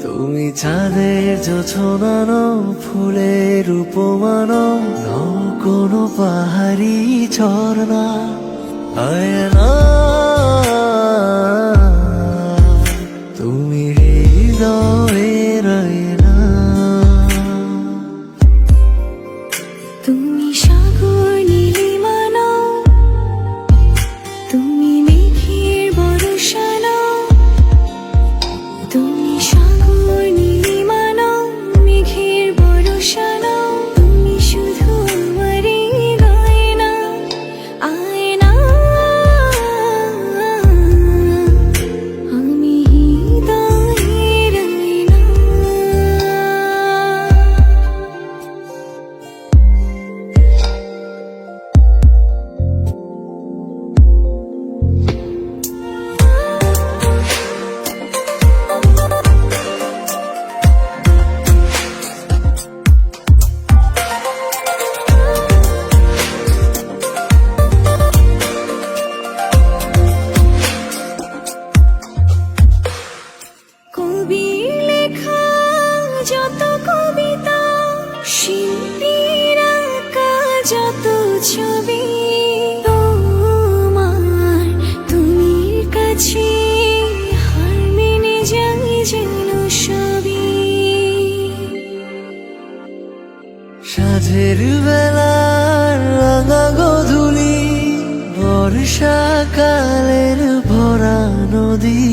তুমি চাঁদের জোছনানো, ফুলের উপমানো, নও কোনো পাহাড়ি ঝর্ণা। আয়না তুমি হৃদয়ের আয়না। তুমি সাগর নীলিমানো, তুমি মেঘের বর্ষানো। তুমি সাগর নীলিমানো, মেঘের বর্ষানো। তুমি শুধু আমারই গয়না, আয়না। আমি হৃদয়ের আয়না। কবির লেখা যত কবিতা, শিল্পীর আঁকা যত ছবি, তোমার তুমির কাছে হার মেনে যাই যেন সবই। সাঁঝের বেলার রাঙা গোধূলি, বর্ষাকালের ভরা নদী,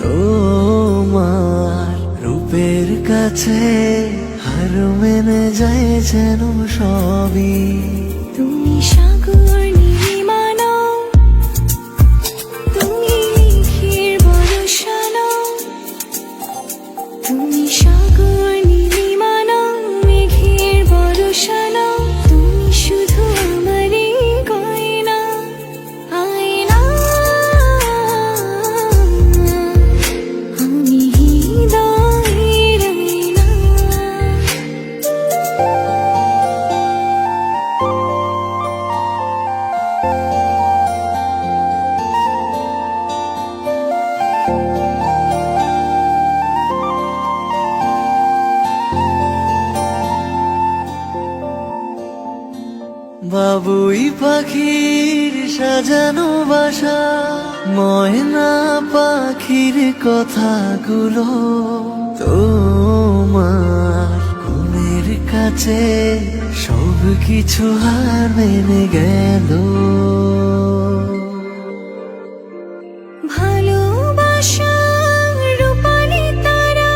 তোমার রূপের কাছে হার মেনে যায় যেন সবই। তুমি সাগর নীলিমানো, তুমি মেঘের বর্ষানো। তুমি সাগর নীলিমানো, মেঘের বর্ষানো। তুমি শুধু আমারই গয়না, আয়না। আমি হৃদয়ের আয়না। বাবুই পাখির সাজানো বাসা, ময়না পাখির কথাগুলো তোমার মনের কাছে সব কিছু হার মেনে গেল। ভালোবাসার রূপালি তারা,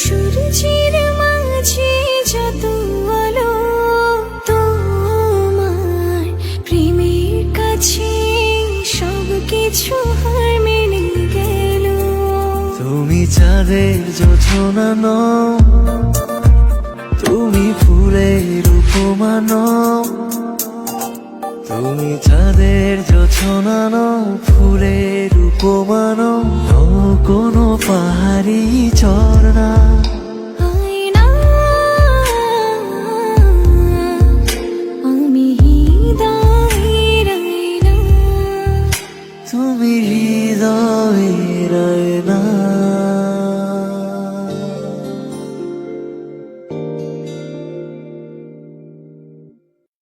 সূর্যের মাঝে যত আলো, তোমার প্রেমের কাছে সব কিছু হার মেনে গেল। তুমি চাঁদের জোছনা নও, তুমি ফুলের উপমা নও। তুমি চাঁদের জোছনা নও, ফুলের উপমা নও, নও কোনো পাহাড়ি ঝর্ণা।